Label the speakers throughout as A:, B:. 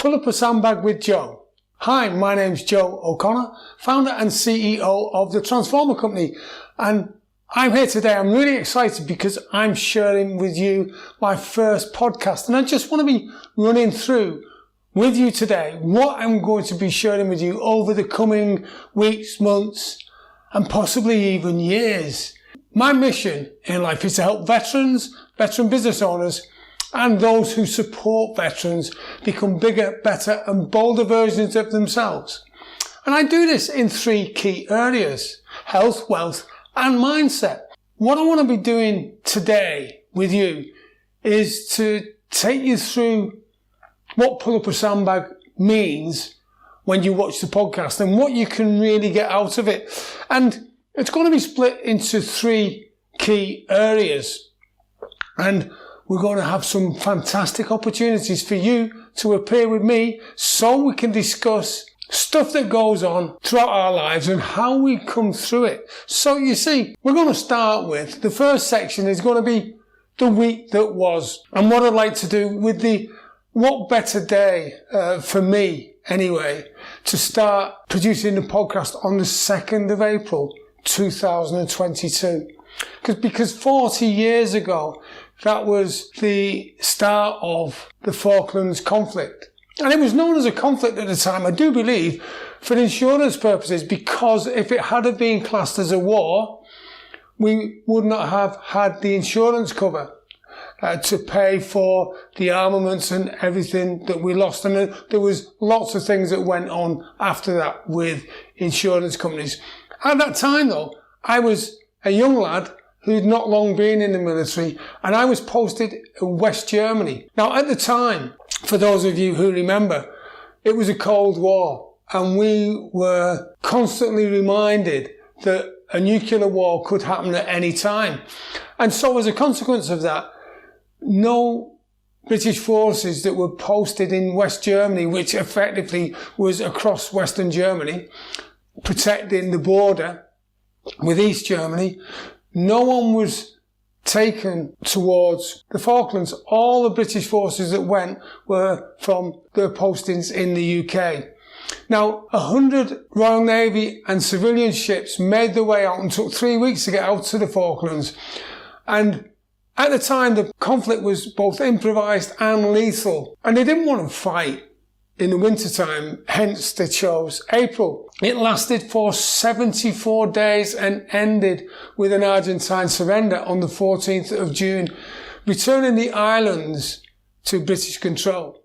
A: Pull Up a Sandbag with Joe. Hi, my name's Joe O'Connor, founder and CEO of the Transformer Company, and I'm here today. I'm really excited because I'm sharing with you my first podcast, and I just want to be running through with you today what I'm going to be sharing with you over the coming weeks, months, and possibly even years. My mission in life is to help veterans, veteran business owners, and those who support veterans become bigger, better, and bolder versions of themselves. And I do this in three key areas: health, wealth, and mindset. What I want to be doing today with you is to take you through what Pull Up a Sandbag means when you watch the podcast and what you can really get out of it. And it's going to be split into three key areas. And we're going to have some fantastic opportunities for you to appear with me so we can discuss stuff that goes on throughout our lives and how we come through it. So you see, we're going to start with the first section is going to be the week that was, and what I'd like to do with the what better day for me anyway to start producing the podcast on the 2nd of April 2022. Because 40 years ago, that was the start of the Falklands conflict. And it was known as a conflict at the time, I do believe, for insurance purposes, because if it had been classed as a war, we would not have had the insurance cover to pay for the armaments and everything that we lost. And there was lots of things that went on after that with insurance companies. At that time, though, I was a young lad who'd not long been in the military, and I was posted in West Germany. Now, at the time, for those of you who remember, it was a Cold War, and we were constantly reminded that a nuclear war could happen at any time. And so as a consequence of that, no British forces that were posted in West Germany, which effectively was across Western Germany, protecting the border with East Germany, no one was taken towards the Falklands. All the British forces that went were from their postings in the UK. Now, 100 Royal Navy and civilian ships made their way out and took 3 weeks to get out to the Falklands. And at the time, the conflict was both improvised and lethal. And they didn't want to fight in the wintertime, hence they chose April. It lasted for 74 days and ended with an Argentine surrender on the 14th of June, returning the islands to British control.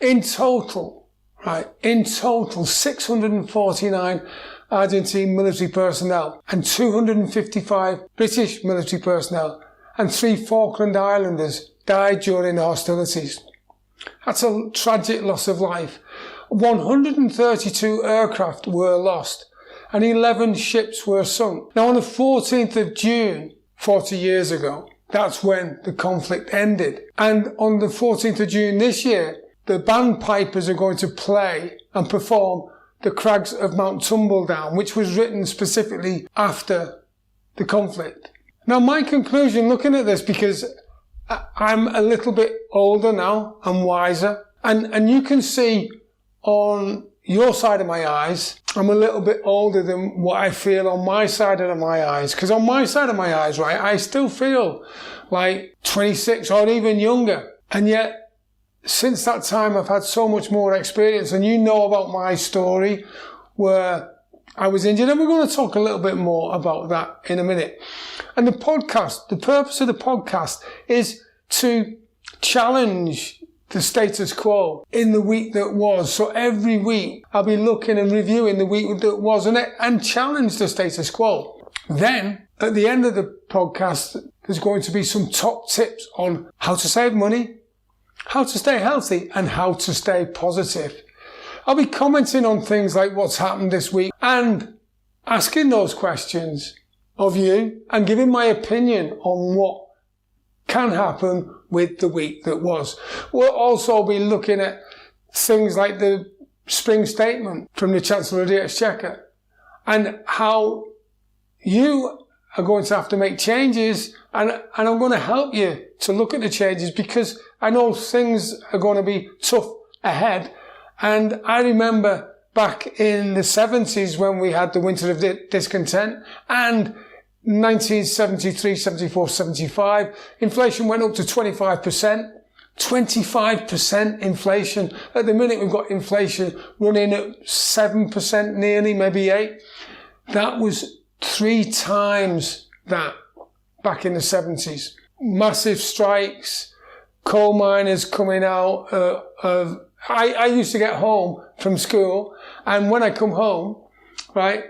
A: In total, 649 Argentine military personnel and 255 British military personnel and 3 Falkland Islanders died during the hostilities. That's a tragic loss of life. 132 aircraft were lost and 11 ships were sunk. Now, on the 14th of June, 40 years ago, that's when the conflict ended. And on the 14th of June this year, the bandpipers are going to play and perform The Crags of Mount Tumbledown, which was written specifically after the conflict. Now, my conclusion looking at this, because I'm a little bit older now and wiser, and you can see on your side of my eyes, I'm a little bit older than what I feel on my side of my eyes. Because on my side of my eyes, right, I still feel like 26 or even younger. And yet, since that time, I've had so much more experience. And you know about my story where I was injured. And we're going to talk a little bit more about that in a minute. And the podcast, the purpose of the podcast is to challenge the status quo in the week that was. So every week I'll be looking and reviewing the week that was and challenge the status quo. Then at the end of the podcast, there's going to be some top tips on how to save money, how to stay healthy, and how to stay positive. I'll be commenting on things like what's happened this week and asking those questions of you and giving my opinion on what can happen with the week that was. We'll also be looking at things like the spring statement from the Chancellor of the Exchequer and how you are going to have to make changes, and I'm going to help you to look at the changes, because I know things are going to be tough ahead. And I remember back in the 70s when we had the winter of discontent, and 1973, 74, 75, inflation went up to 25%. 25% inflation. At the minute, we've got inflation running at 7% nearly, maybe 8%. That was 3 times that back in the 70s. Massive strikes, coal miners coming out of... I used to get home from school, and when I come home, right,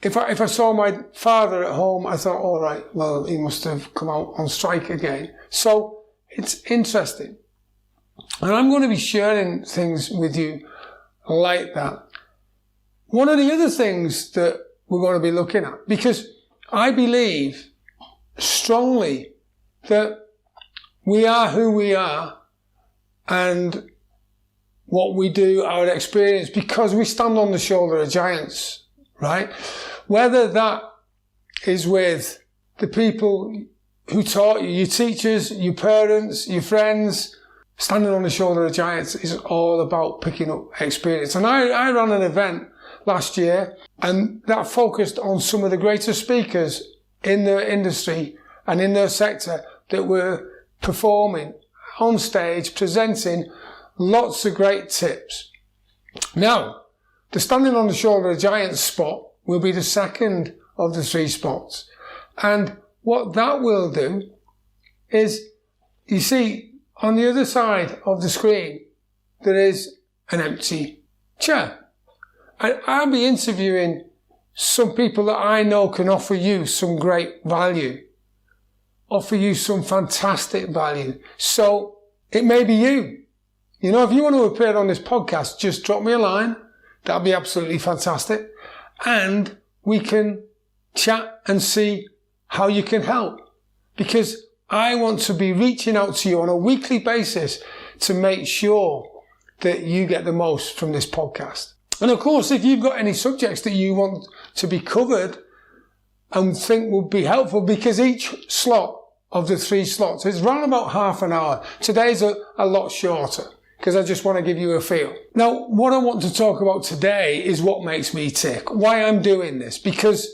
A: if I saw my father at home, I thought, all right, well, he must have come out on strike again. So it's interesting. And I'm going to be sharing things with you like that. One of the other things that we're going to be looking at, because I believe strongly that we are who we are and what we do, our experience, because we stand on the shoulder of giants, right? Whether that is with the people who taught you, your teachers, your parents, your friends, standing on the shoulder of giants is all about picking up experience. And I ran an event last year, and that focused on some of the greatest speakers in their industry and in their sector that were performing on stage, presenting lots of great tips. Now, the standing on the shoulder of giants spot will be the second of the 3 spots. And what that will do is, you see, on the other side of the screen, there is an empty chair. And I'll be interviewing some people that I know can offer you some great value, offer you some fantastic value. So it may be you. You know, if you want to appear on this podcast, just drop me a line. That'd be absolutely fantastic. And we can chat and see how you can help. Because I want to be reaching out to you on a weekly basis to make sure that you get the most from this podcast. And of course, if you've got any subjects that you want to be covered and think would be helpful, because each slot of the 3 slots is around about half an hour. Today's a lot shorter, because I just want to give you a feel. Now, what I want to talk about today is what makes me tick, why I'm doing this, because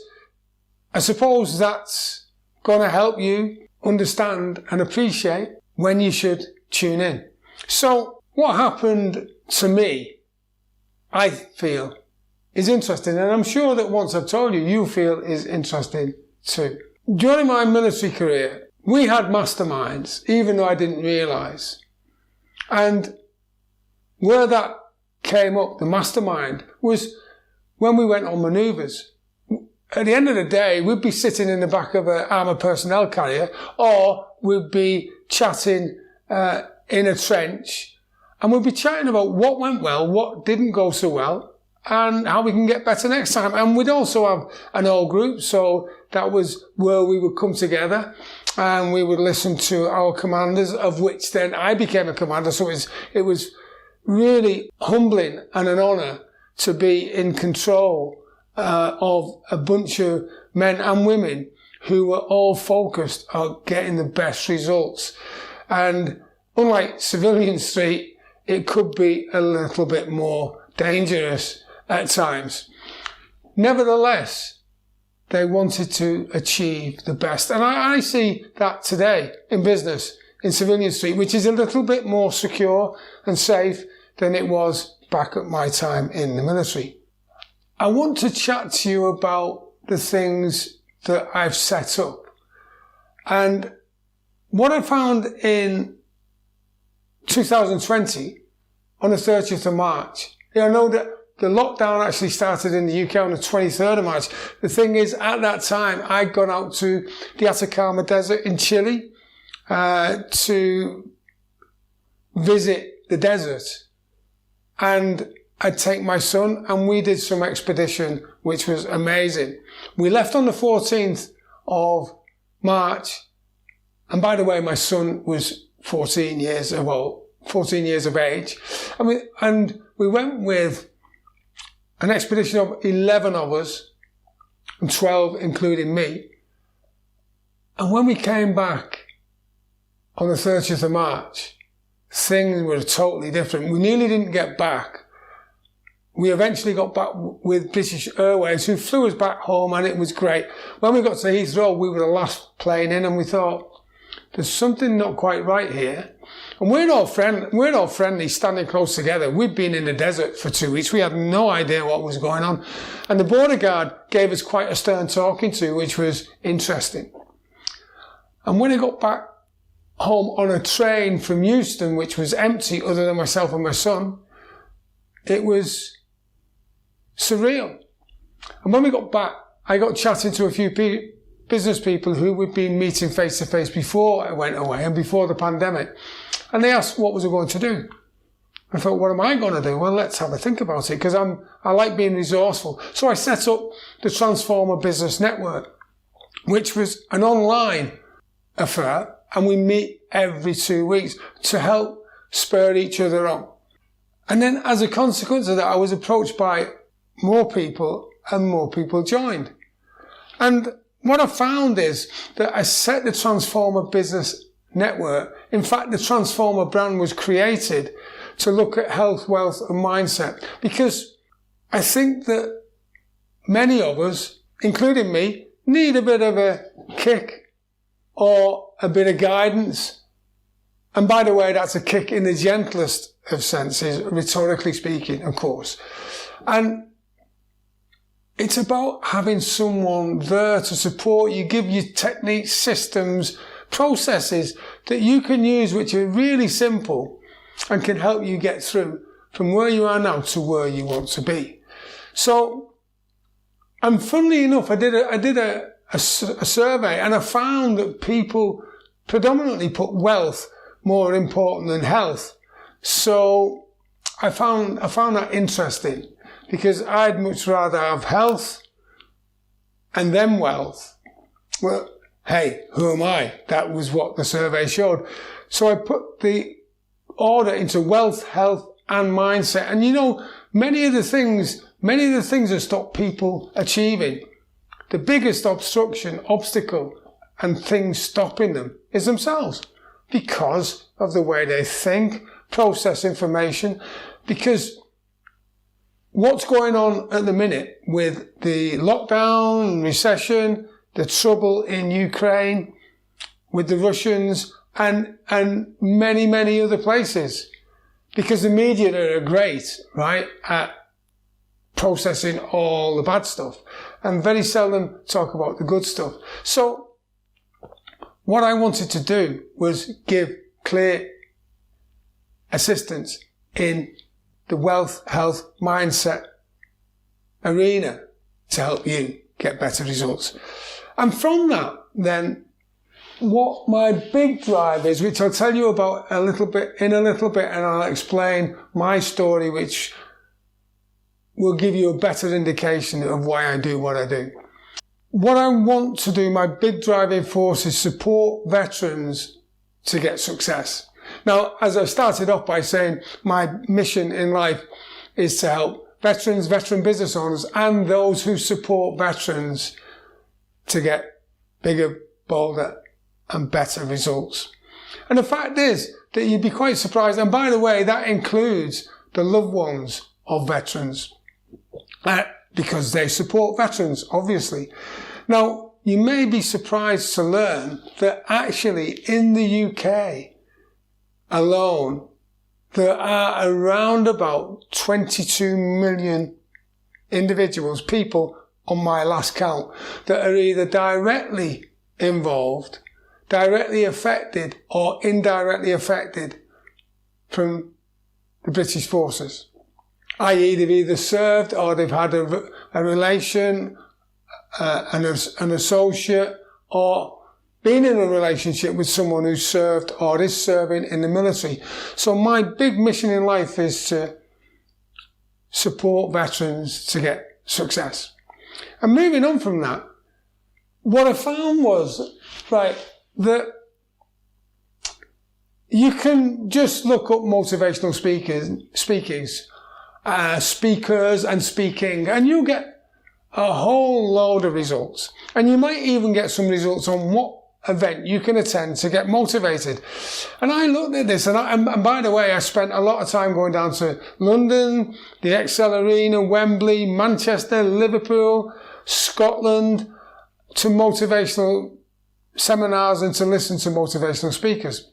A: I suppose that's going to help you understand and appreciate when you should tune in. So what happened to me, I feel, is interesting, and I'm sure that once I've told you, you feel is interesting too. During my military career, we had masterminds, even though I didn't realise. And where that came up, the mastermind, was when we went on manoeuvres. At the end of the day, we'd be sitting in the back of an armoured personnel carrier, or we'd be chatting in a trench, and we'd be chatting about what went well, what didn't go so well, and how we can get better next time. And we'd also have an old group, so that was where we would come together and we would listen to our commanders, of which then I became a commander. So it was really humbling and an honour to be in control of a bunch of men and women who were all focused on getting the best results. And unlike civilian street, it could be a little bit more dangerous at times. Nevertheless, they wanted to achieve the best. And I see that today in business, in civilian street, which is a little bit more secure and safe than it was back at my time in the military. I want to chat to you about the things that I've set up. And what I found in 2020, on the 30th of March, I know that the lockdown actually started in the UK on the 23rd of March. The thing is, at that time, I'd gone out to the Atacama Desert in Chile to visit the desert. And I'd take my son, and we did some expedition, which was amazing. We left on the 14th of March. And by the way, my son was 14 years of age. And we went with an expedition of 11 of us, and 12 including me. And when we came back on the 30th of March, things were totally different. We nearly didn't get back. We eventually got back with British Airways, who flew us back home, and it was great. When we got to Heathrow, we were the last plane in, and we thought, there's something not quite right here. And we're all friendly, standing close together. We'd been in the desert for 2 weeks. We had no idea what was going on. And the border guard gave us quite a stern talking to, which was interesting. And when I got back home on a train from Euston, which was empty other than myself and my son, it was surreal. And when we got back, I got chatting to a few business people who we'd been meeting face to face before I went away and before the pandemic. And they asked what was I going to do. I thought, what am I going to do? Well, let's have a think about it, because I like being resourceful. So I set up the Transformer Business Network, which was an online affair, and we meet every 2 weeks to help spur each other on. And then as a consequence of that, I was approached by more people, and more people joined. And what I found is that I set the Transformer Business Network. In fact, the Transformer brand was created to look at health, wealth and mindset, because I think that many of us, including me, need a bit of a kick or a bit of guidance. And by the way, that's a kick in the gentlest of senses, rhetorically speaking, of course. And it's about having someone there to support you, give you techniques, systems, processes that you can use, which are really simple and can help you get through from where you are now to where you want to be. So, and funnily enough, I did a survey, and I found that people predominantly put wealth more important than health. So I found that interesting, because I'd much rather have health and then wealth. Well, hey, who am I? That was what the survey showed. So I put the order into wealth, health and mindset. And you know, many of the things that stop people achieving, the biggest obstacle and things stopping them is themselves, because of the way they think, process information. Because what's going on at the minute with the lockdown, recession, the trouble in Ukraine, with the Russians, and many, many other places. Because the media are great, right, at processing all the bad stuff, and very seldom talk about the good stuff. So what I wanted to do was give clear assistance in the wealth, health, mindset arena to help you get better results. And from that, then, what my big drive is, which I'll tell you about in a little bit, and I'll explain my story, which will give you a better indication of why I do what I do. What I want to do, my big driving force, is support veterans to get success. Now, as I started off by saying, my mission in life is to help veterans, veteran business owners, and those who support veterans to get bigger, bolder, and better results. And the fact is that you'd be quite surprised, and by the way, that includes the loved ones of veterans, because they support veterans, obviously. Now, you may be surprised to learn that actually in the UK alone, there are around about 22 million individuals, people on my last count, that are either directly involved, directly affected, or indirectly affected from the British forces. i.e. they've either served, or they've had a relation, an associate, or been in a relationship with someone who served or is serving in the military. So my big mission in life is to support veterans to get success. And moving on from that, what I found was, right, that you can just look up motivational speakers and speaking, and you'll get a whole load of results. And you might even get some results on what event you can attend to get motivated. And I looked at this, and by the way, I spent a lot of time going down to London, the Excel Arena, Wembley, Manchester, Liverpool, Scotland, to motivational seminars and to listen to motivational speakers.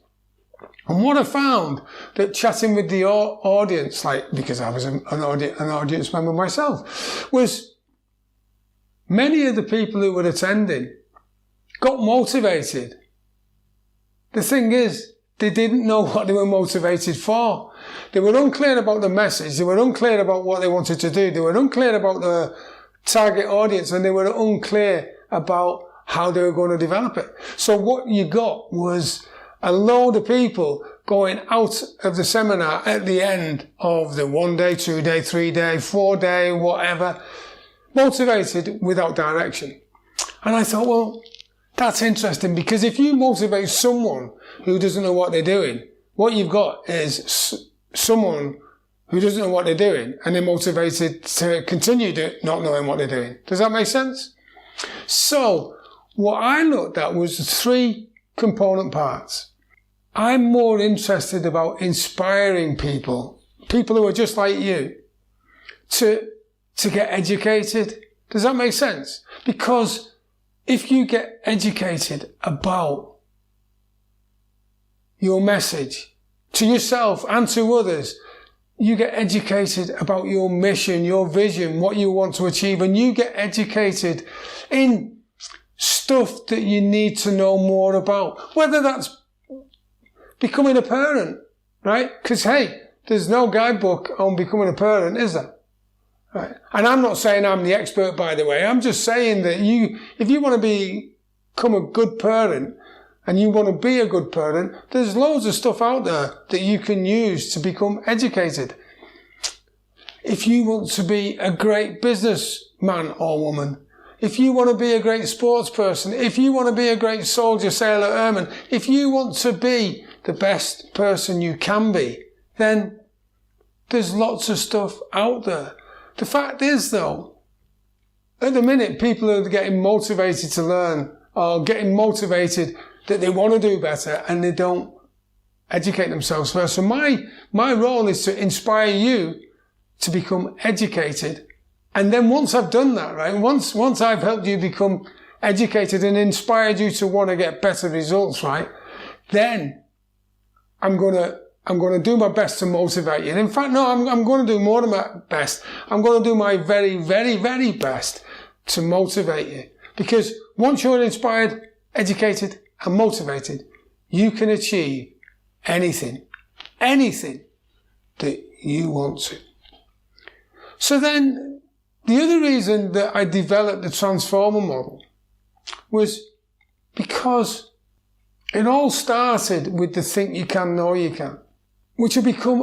A: And what I found, that chatting with the audience, like, because I was an audience member myself, was many of the people who were attending got motivated. The thing is, they didn't know what they were motivated for. They were unclear about the message. They were unclear about what they wanted to do. They were unclear about the target audience, and they were unclear about how they were going to develop it. So what you got was a load of people going out of the seminar at the end of the 1 day, 2 day, 3 day, 4 day, whatever, motivated without direction. And I thought, well, that's interesting, because if you motivate someone who doesn't know what they're doing, what you've got is someone who doesn't know what they're doing, and they're motivated to continue not knowing what they're doing. Does that make sense? So what I looked at was 3 component parts. I'm more interested about inspiring people who are just like you, to get educated. Does that make sense? Because if you get educated about your message to yourself and to others, you get educated about your mission, your vision, what you want to achieve, and you get educated in stuff that you need to know more about, whether that's becoming a parent, right? Because, hey, there's no guidebook on becoming a parent, is there? Right. And I'm not saying I'm the expert, by the way. I'm just saying that if you want to become a good parent, and you want to be a good parent, there's loads of stuff out there that you can use to become educated. If you want to be a great businessman or woman, if you want to be a great sports person, if you want to be a great soldier, sailor, airman, if you want to be the best person you can be, then there's lots of stuff out there. The fact is, though, at the minute, people are getting motivated to learn, or getting motivated that they want to do better, and they don't educate themselves first. So my role is to inspire you to become educated. And then once I've done that, right, once I've helped you become educated and inspired you to want to get better results, right, then I'm going to do my best to motivate you. And in fact, no, I'm going to do more than my best. I'm going to do my very, very, very best to motivate you. Because once you're inspired, educated, and motivated, you can achieve anything that you want to. So then, the other reason that I developed the transformer model was because it all started with the think you can, know you can, which will become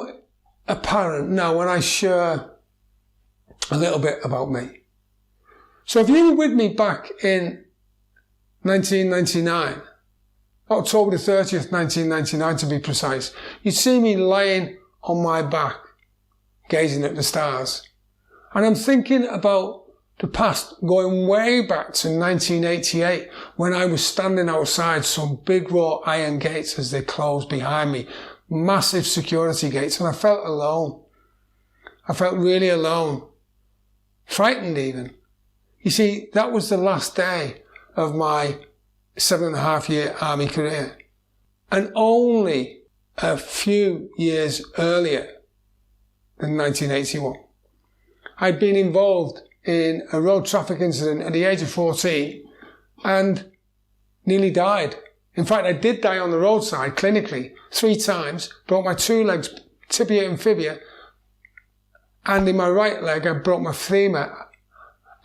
A: apparent now when I share a little bit about me. So if you were with me back in 1999, October the 30th, 1999 to be precise, you'd see me lying on my back, gazing at the stars. And I'm thinking about the past, going way back to 1988, when I was standing outside some big wrought iron gates as they closed behind me, massive security gates, and I felt alone. I felt really alone, frightened even. You see, that was the last day of my 7.5-year army career. And only a few years earlier than 1981, I'd been involved in a road traffic incident at the age of 14 and nearly died. In fact, I did die on the roadside clinically 3 times, broke my 2 legs, tibia and fibia, and in my right leg I broke my femur,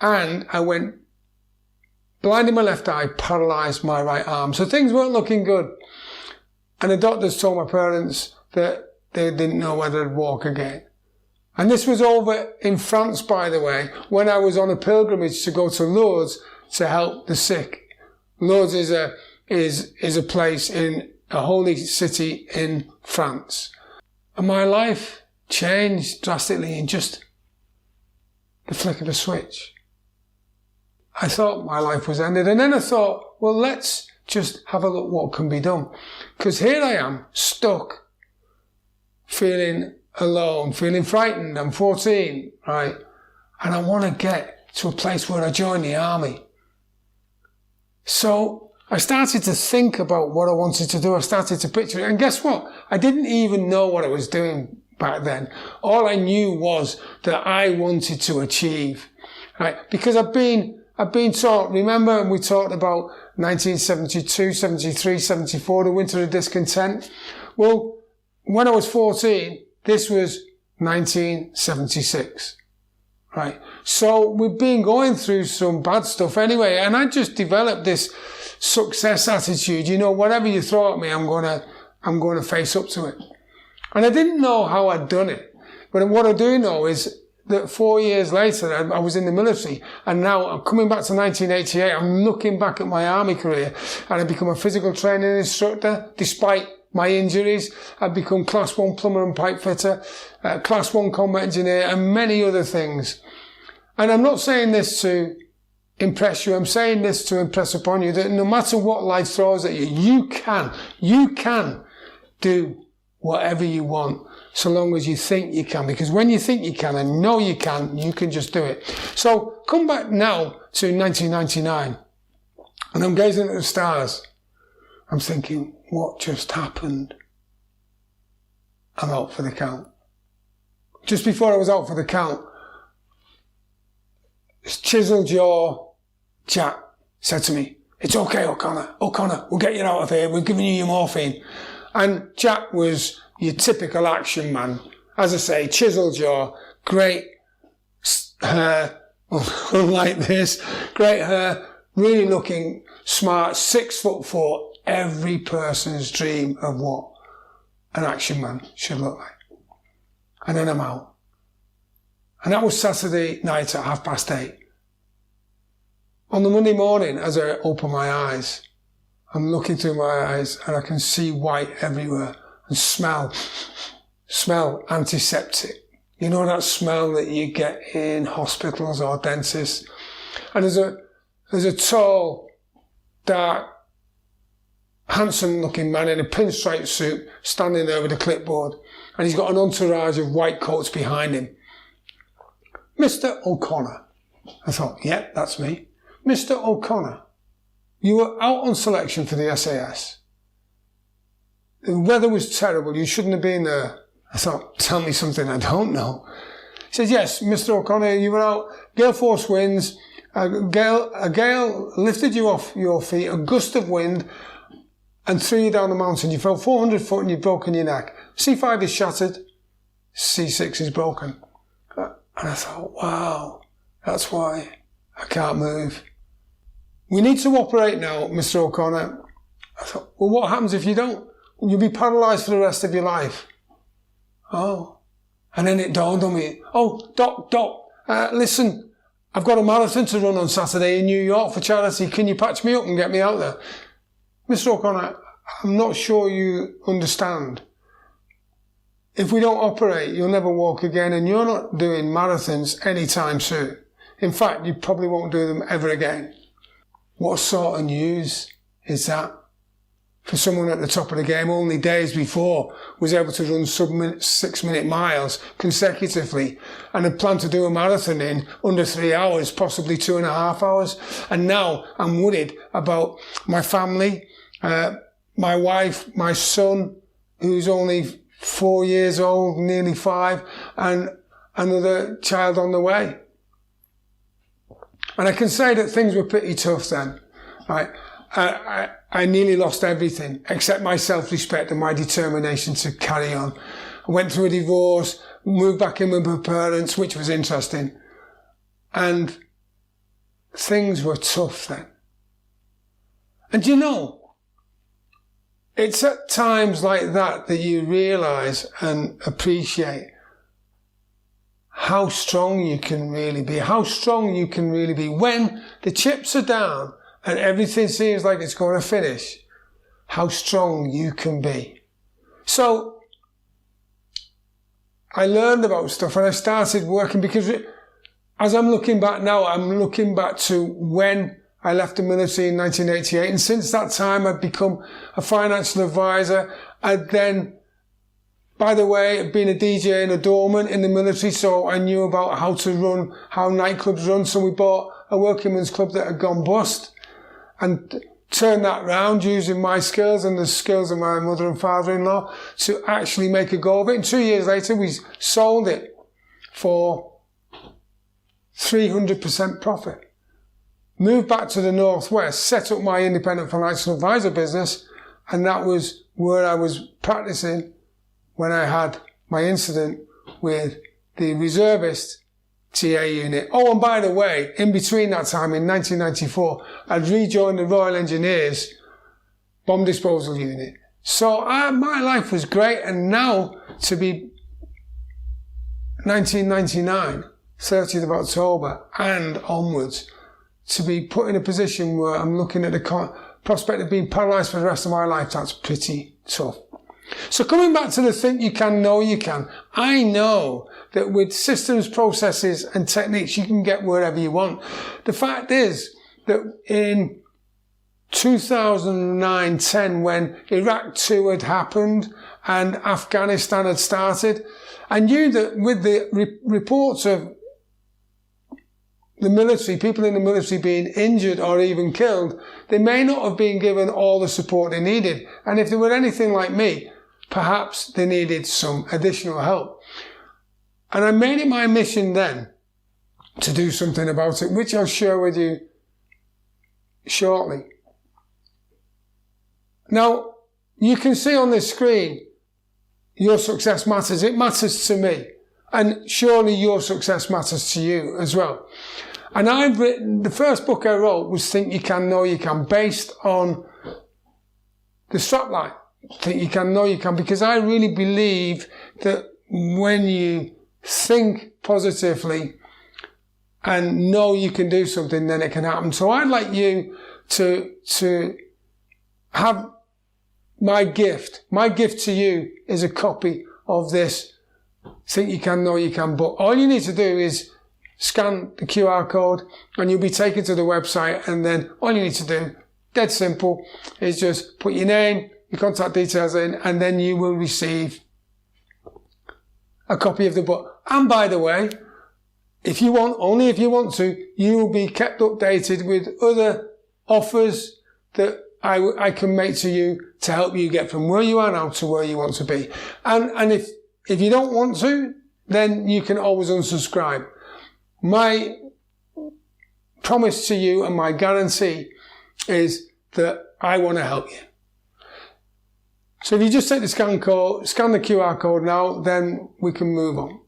A: and I went blind in my left eye, paralysed my right arm. So things weren't looking good. And the doctors told my parents that they didn't know whether I'd walk again. And this was over in France, by the way, when I was on a pilgrimage to go to Lourdes to help the sick. Lourdes is a place in a holy city in France. And my life changed drastically in just the flick of a switch. I thought my life was ended. And then I thought, well, let's just have a look what can be done. Because here I am, stuck, feeling alone, feeling frightened. I'm 14, right? And I want to get to a place where I join the army. So I started to think about what I wanted to do. I started to picture it. And guess what? I didn't even know what I was doing back then. All I knew was that I wanted to achieve, right? Because I've been taught, remember we talked about 1972, 73, 74, the winter of discontent? Well, when I was 14, this was 1976. Right. So we've been going through some bad stuff anyway, and I just developed this success attitude. You know, whatever you throw at me, I'm going to face up to it. And I didn't know how I'd done it. But what I do know is that 4 years later, I was in the military, and now I'm coming back to 1988. I'm looking back at my army career, and I've become a physical training instructor despite my injuries. I've become Class 1 plumber and pipe fitter, Class 1 combat engineer, and many other things. And I'm not saying this to impress you. I'm saying this to impress upon you that no matter what life throws at you, you can do whatever you want, so long as you think you can. Because when you think you can and know you can just do it. So come back now to 1999, and I'm gazing at the stars. I'm thinking, what just happened? I'm out for the count. Just before I was out for the count, this chisel jaw Jack said to me, "It's okay, O'Connor, we'll get you out of here. We're giving you your morphine." And Jack was your typical action man. As I say, chisel jaw, great hair, like this, great hair, really looking smart, 6'4", every person's dream of what an action man should look like. And then I'm out. And that was Saturday night at 8:30. On the Monday morning, as I open my eyes, I'm looking through my eyes and I can see white everywhere and smell antiseptic. You know that smell that you get in hospitals or dentists? And there's a tall, dark, handsome-looking man in a pinstripe suit standing there with a clipboard, and he's got an entourage of white coats behind him. "Mr. O'Connor." I thought, yeah, that's me. "Mr. O'Connor, you were out on selection for the SAS. The weather was terrible. You shouldn't have been there." I thought, tell me something I don't know. He said, "Yes, Mr. O'Connor, you were out, gale force winds, a gale lifted you off your feet, a gust of wind, and threw you down the mountain. You fell 400 foot and you've broken your neck. C5 is shattered, C6 is broken." And I thought, wow, that's why I can't move. "We need to operate now, Mr. O'Connor." I thought, well, what happens if you don't? You'll be paralysed for the rest of your life. Oh. And then it dawned on me, "Oh, Doc, listen, I've got a marathon to run on Saturday in New York for charity. Can you patch me up and get me out there?" "Mr. O'Connor, I'm not sure you understand. If we don't operate, you'll never walk again, and you're not doing marathons anytime soon. In fact, you probably won't do them ever again." What sort of news is that? For someone at the top of the game, only days before, was able to run sub-6-minute miles consecutively and had planned to do a marathon in under 3 hours, possibly 2.5 hours. And now I'm worried about my family, my wife, my son, who's only 4 years old, nearly 5, and another child on the way. And I can say that things were pretty tough then, right? I nearly lost everything except my self-respect and my determination to carry on. I went through a divorce, moved back in with my parents, which was interesting. And things were tough then. And you know, it's at times like that that you realise and appreciate how strong you can really be, when the chips are down and everything seems like it's going to finish, how strong you can be. So I learned about stuff and I started working, because as I'm looking back now, I'm looking back to when I left the military in 1988, and since that time I'd become a financial advisor. I'd then, by the way, been a DJ and a doorman in the military, so I knew about how nightclubs run. So we bought a working men's club that had gone bust and turned that round using my skills and the skills of my mother and father-in-law to actually make a go of it. And 2 years later, we sold it for 300% profit. Moved back to the Northwest, set up my independent financial advisor business, and that was where I was practicing when I had my incident with the reservist TA unit. Oh, and by the way, in between that time, in 1994, I'd rejoined the Royal Engineers Bomb Disposal Unit. So my life was great, and now to be 1999, 30th of October and onwards, to be put in a position where I'm looking at the prospect of being paralysed for the rest of my life, that's pretty tough. So coming back to the think you can, know you can, I know that with systems, processes and techniques, you can get wherever you want. The fact is that in 2009-10, when Iraq 2 had happened and Afghanistan had started, I knew that with the reports of the military, people in the military being injured or even killed, they may not have been given all the support they needed. And if they were anything like me, perhaps they needed some additional help. And I made it my mission then to do something about it, which I'll share with you shortly. Now, you can see on this screen, your success matters. It matters to me. And surely your success matters to you as well. And I've written, the first book I wrote was Think You Can, Know You Can, based on the strapline. Think you can, know you can, because I really believe that when you think positively and know you can do something, then it can happen. So I'd like you to have my gift. My gift to you is a copy of this Think You Can, Know You Can book. All you need to do is scan the QR code and you'll be taken to the website, and then all you need to do, dead simple, is just put your name, your contact details in, and then you will receive a copy of the book. And by the way, if you want, only if you want to, you will be kept updated with other offers that I can make to you to help you get from where you are now to where you want to be. And if you don't want to, then you can always unsubscribe. My promise to you and my guarantee is that I want to help you. So if you just take the scan the QR code now, then we can move on.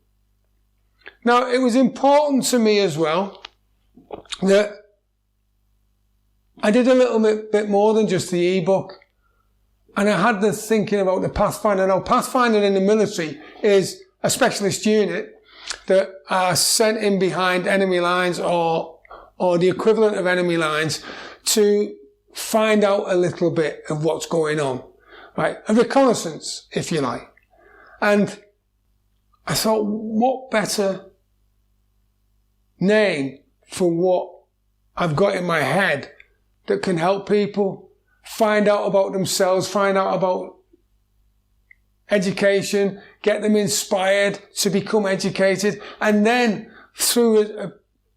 A: Now, it was important to me as well that I did a little bit more than just the ebook. And I had the thinking about the Pathfinder. Now, Pathfinder in the military is a specialist unit that are sent in behind enemy lines or the equivalent of enemy lines to find out a little bit of what's going on. Right? A reconnaissance, if you like. And I thought, what better name for what I've got in my head that can help people find out about themselves, find out about education, get them inspired to become educated, and then through a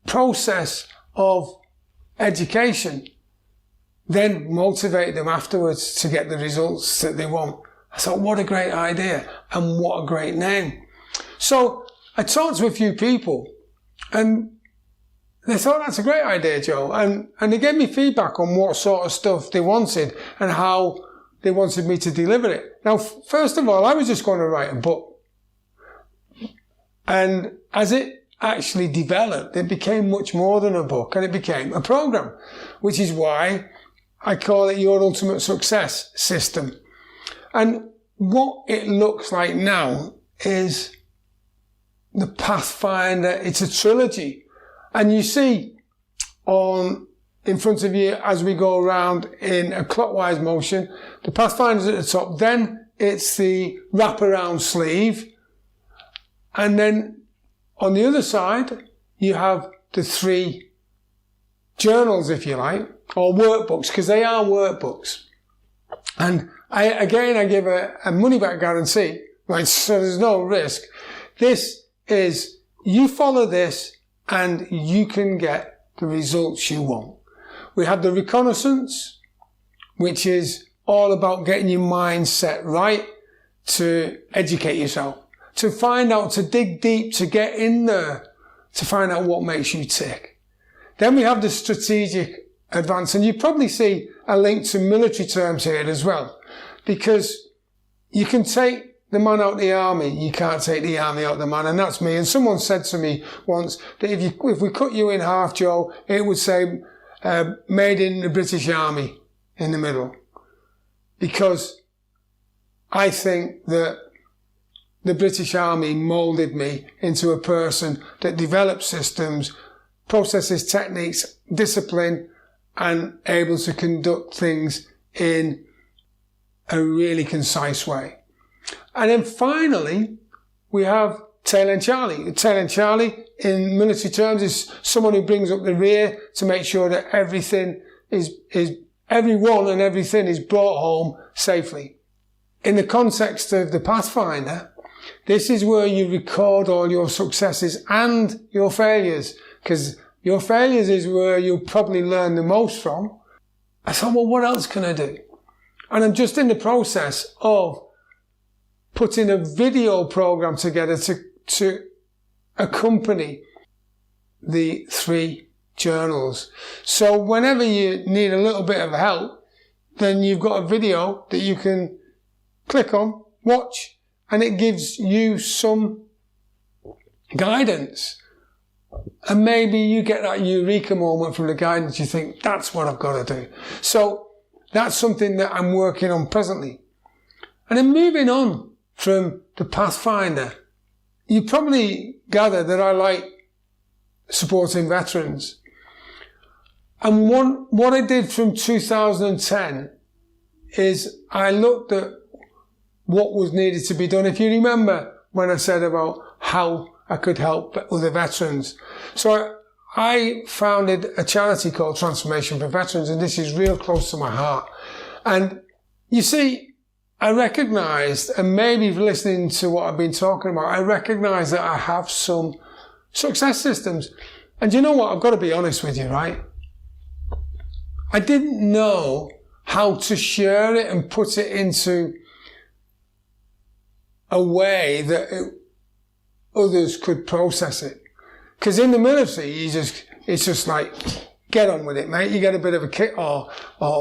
A: process of education, then motivate them afterwards to get the results that they want. I thought, what a great idea, and what a great name. So I talked to a few people, and they thought, that's a great idea, Joe. And they gave me feedback on what sort of stuff they wanted and how they wanted me to deliver it. Now, first of all, I was just going to write a book. And as it actually developed, it became much more than a book, and it became a program, which is why I call it Your Ultimate Success System. And what it looks like now is the Pathfinder. It's a trilogy. And you see in front of you as we go around in a clockwise motion, the Pathfinder's at the top, then it's the wraparound sleeve, and then on the other side you have the 3 journals, if you like, or workbooks, because they are workbooks. And I give a money back guarantee, right? So there's no risk. This is, you follow this and you can get the results you want. We have the Reconnaissance, which is all about getting your mind set right to educate yourself, to find out, to dig deep, to get in there, to find out what makes you tick. Then we have the strategic advance, and you probably see a link to military terms here as well, because you can take the man out of the army, you can't take the army out of the man, and that's me. And someone said to me once that if we cut you in half, Joe, it would say made in the British Army in the middle, because I think that the British Army moulded me into a person that develops systems, processes, techniques, discipline, and able to conduct things in a really concise way. And then finally, we have Tail End Charlie. Tail End Charlie, in military terms, is someone who brings up the rear to make sure that everything everyone and everything is brought home safely. In the context of the Pathfinder, this is where you record all your successes and your failures, because your failures is where you'll probably learn the most from. I thought, well, what else can I do? And I'm just in the process of putting a video program together to accompany the 3 journals. So whenever you need a little bit of help, then you've got a video that you can click on, watch, and it gives you some guidance. And maybe you get that eureka moment from the guidance. You think, that's what I've got to do. So that's something that I'm working on presently. And then moving on from the Pathfinder, you probably gather that I like supporting veterans. And what I did from 2010 is I looked at what was needed to be done. If you remember when I said about how I could help other veterans. So I founded a charity called Transformation for Veterans, and this is real close to my heart. And you see, I recognised, and maybe listening to what I've been talking about, I recognise that I have some success systems. And you know what? I've got to be honest with you, right? I didn't know how to share it and put it into a way that others could process it. Because in the military, it's just like, get on with it, mate. You get a bit of a kick or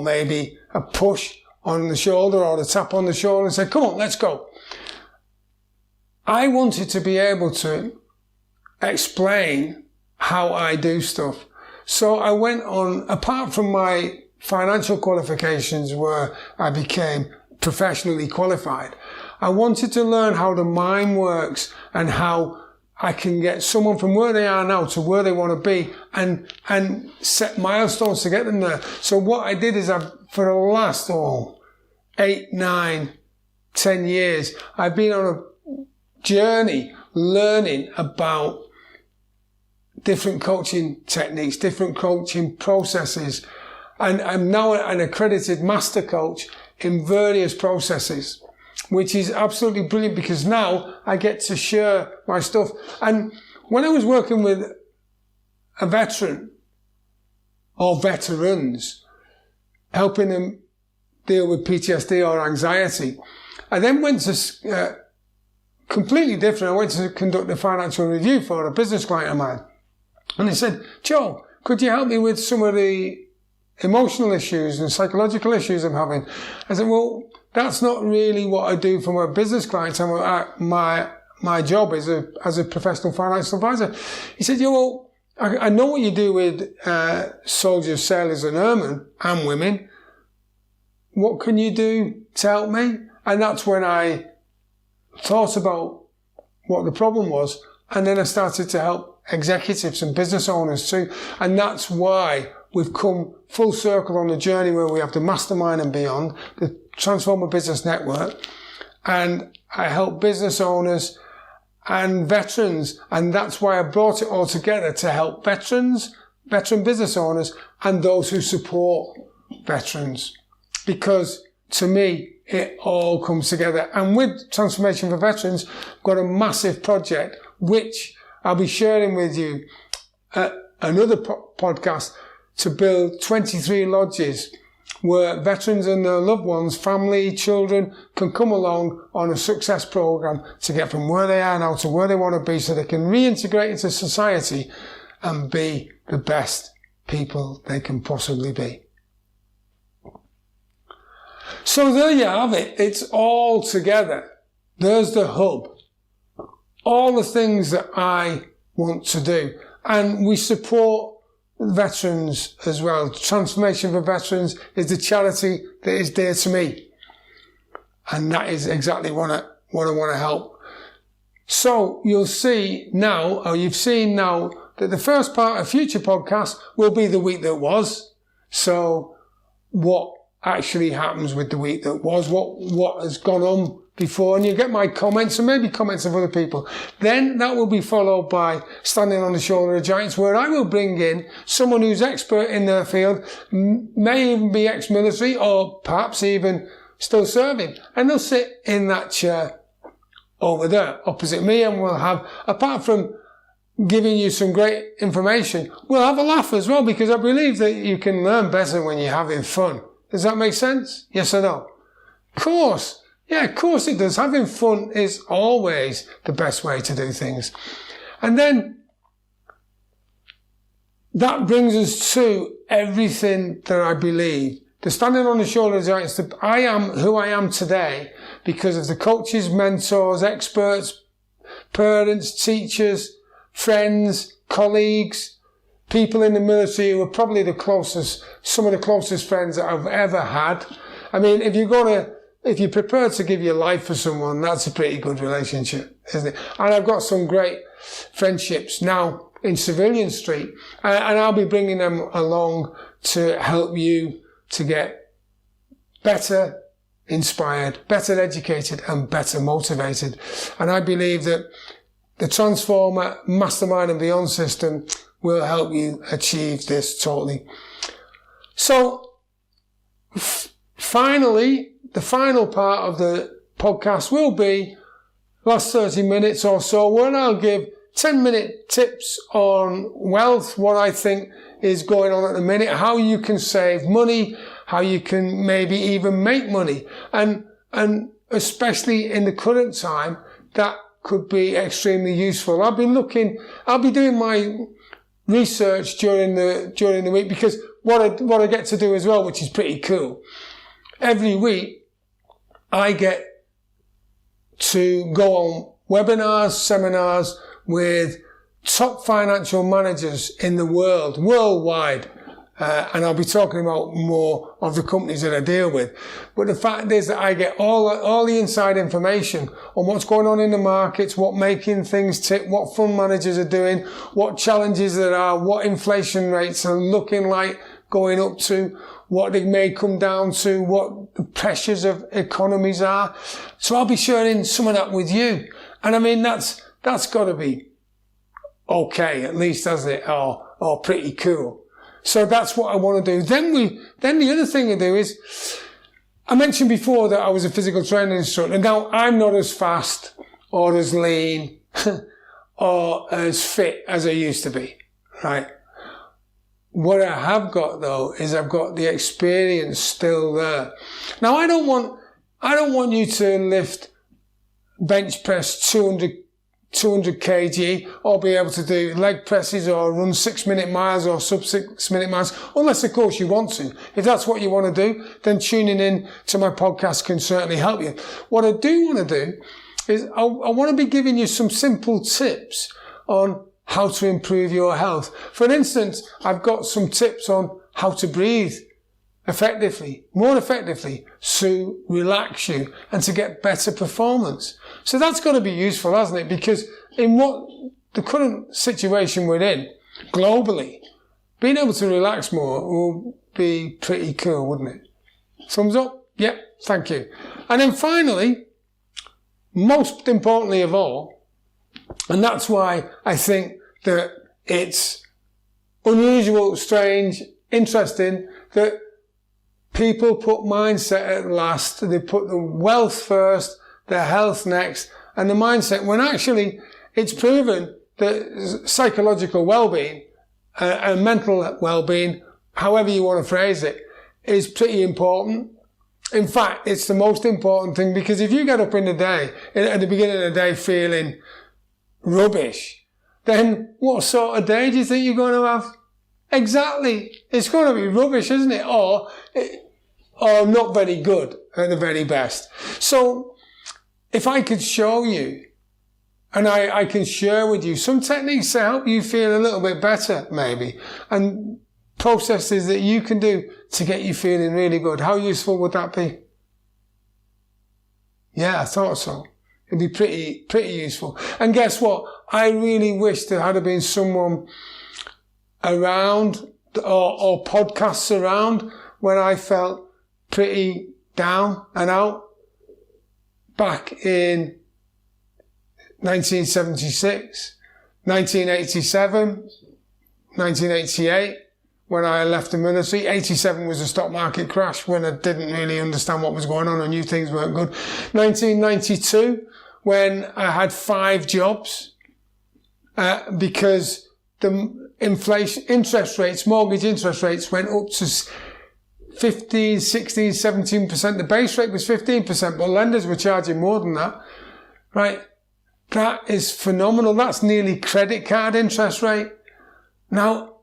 A: maybe a push on the shoulder or a tap on the shoulder and say, come on, let's go. I wanted to be able to explain how I do stuff. So I went on, apart from my financial qualifications where I became professionally qualified, I wanted to learn how the mind works and how I can get someone from where they are now to where they want to be and set milestones to get them there. So what I did is for the last 8, 9, 10 years, I've been on a journey learning about different coaching techniques, different coaching processes. And I'm now an accredited master coach in various processes, which is absolutely brilliant because now I get to share my stuff. And when I was working with a veteran or veterans, helping them deal with PTSD or anxiety, I then went to completely different. I went to conduct a financial review for a business client of mine. And they said, Joe, could you help me with some of the emotional issues and psychological issues I'm having? I said, well, that's not really what I do for my business clients. My job is as a professional financial advisor. He said, yeah, well, I know what you do with soldiers, sailors and airmen and women. What can you do to help me? And that's when I thought about what the problem was. And then I started to help executives and business owners too. And that's why we've come full circle on the journey where we have the mastermind and beyond, the Transformer Business Network. And I help business owners and veterans. And that's why I brought it all together to help veterans, veteran business owners and those who support veterans. Because to me, it all comes together. And with Transformation for Veterans, I've got a massive project, which I'll be sharing with you at another podcast, to build 23 lodges where veterans and their loved ones, family, children, can come along on a success program to get from where they are now to where they want to be, so they can reintegrate into society and be the best people they can possibly be. So there you have it. It's all together. There's the hub. All the things that I want to do. And we support veterans as well. Transformation for Veterans is the charity that is dear to me. And that is exactly what I want to help. So you'll see now, or you've seen now, that the first part of future podcasts will be the week that was. So what actually happens with the week that was, what has gone on before, and you get my comments and maybe comments of other people. Then that will be followed by Standing on the Shoulder of Giants, where I will bring in someone who's expert in their field, may even be ex-military or perhaps even still serving, and they'll sit in that chair over there opposite me, and we'll have, apart from giving you some great information, we'll have a laugh as well, because I believe that you can learn better when you're having fun. Does that make sense? Yes or no? Of course. Yeah, of course it does. Having fun is always the best way to do things. And then that brings us to everything that I believe. The Standing on the Shoulder of Giants, I am who I am today because of the coaches, mentors, experts, parents, teachers, friends, colleagues, people in the military who are probably the closest, some of the closest friends that I've ever had. I mean, if you're prepared to give your life for someone, that's a pretty good relationship, isn't it? And I've got some great friendships now in Civilian Street, and I'll be bringing them along to help you to get better inspired, better educated, and better motivated. And I believe that the Transformer, Mastermind and Beyond system will help you achieve this totally. So, finally, the final part of the podcast will be last 30 minutes or so, where I'll give 10-minute tips on wealth, what I think is going on at the minute, how you can save money, how you can maybe even make money. And especially in the current time, that could be extremely useful. I'll be doing my research during the week, because what I get to do as well, which is pretty cool, every week I get to go on webinars, seminars with top financial managers in the world, worldwide. And I'll be talking about more of the companies that I deal with. But the fact is that I get all the inside information on what's going on in the markets, what making things tick, what fund managers are doing, what challenges there are, what inflation rates are looking like going up to, what they may come down to, what the pressures of economies are. So I'll be sharing some of that with you. And I mean, that's got to be okay, at least, hasn't it? Or pretty cool. So that's what I want to do. Then the other thing I do is, I mentioned before that I was a physical training instructor. Now, I'm not as fast or as lean or as fit as I used to be, right? What I have got though is I've got the experience still there. Now, I don't want you to lift bench press 200 kg or be able to do leg presses or run 6-minute miles or sub 6-minute miles, unless of course you want to. If that's what you want to do, then tuning in to my podcast can certainly help you. What I do want to do is I want to be giving you some simple tips on how to improve your health. For instance, I've got some tips on how to breathe more effectively, to relax you and to get better performance. So that's got to be useful, hasn't it? Because in the current situation we're in, globally, being able to relax more will be pretty cool, wouldn't it? Thumbs up? Yep, thank you. And then finally, most importantly of all, and that's why I think that it's unusual, strange, interesting that people put mindset at last. They put the wealth first, their health next, and the mindset, when actually it's proven that psychological well-being and mental well-being, however you want to phrase it, is pretty important. In fact, it's the most important thing, because if you get up in the day, at the beginning of the day, feeling rubbish, then what sort of day do you think you're going to have? Exactly. It's going to be rubbish, isn't it? Or not very good at the very best. So if I could show you, and I can share with you some techniques to help you feel a little bit better, maybe, and processes that you can do to get you feeling really good, how useful would that be? Yeah, I thought so. It'd be pretty useful. And guess what? I really wish there had been someone around or podcasts around when I felt pretty down and out back in 1976, 1987, 1988, when I left the military. 87 was a stock market crash when I didn't really understand what was going on. I knew things weren't good. 1992, when I had 5 jobs, because the inflation, interest rates, mortgage interest rates went up to 15, 16, 17%. The base rate was 15%, but lenders were charging more than that, right? That is phenomenal. That's nearly credit card interest rate. Now,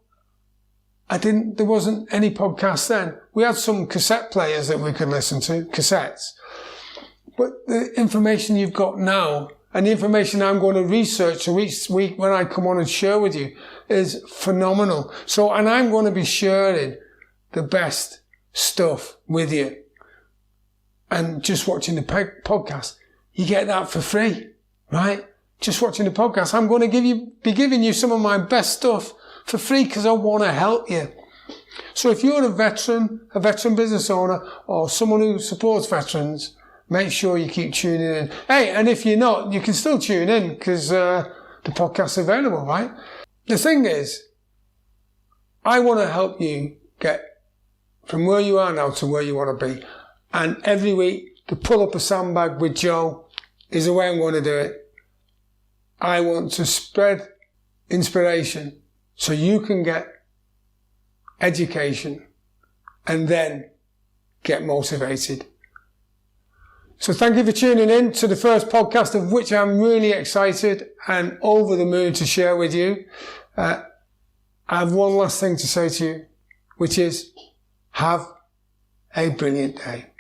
A: there wasn't any podcast then. We had some cassette players that we could listen to, cassettes. But the information you've got now, and the information I'm going to research each week when I come on and share with you, is phenomenal. So, and I'm going to be sharing the best stuff with you. And just watching the podcast, you get that for free, right? Just watching the podcast, I'm going to be giving you some of my best stuff for free, because I want to help you. So if you're a veteran business owner, or someone who supports veterans, make sure you keep tuning in. Hey, and if you're not, you can still tune in, because the podcast's available, right? The thing is, I want to help you get from where you are now to where you want to be. And every week, to pull up a sandbag with Joe is the way I'm going to do it. I want to spread inspiration so you can get education and then get motivated. So thank you for tuning in to the first podcast, of which I'm really excited and over the moon to share with you. I have one last thing to say to you, which is have a brilliant day.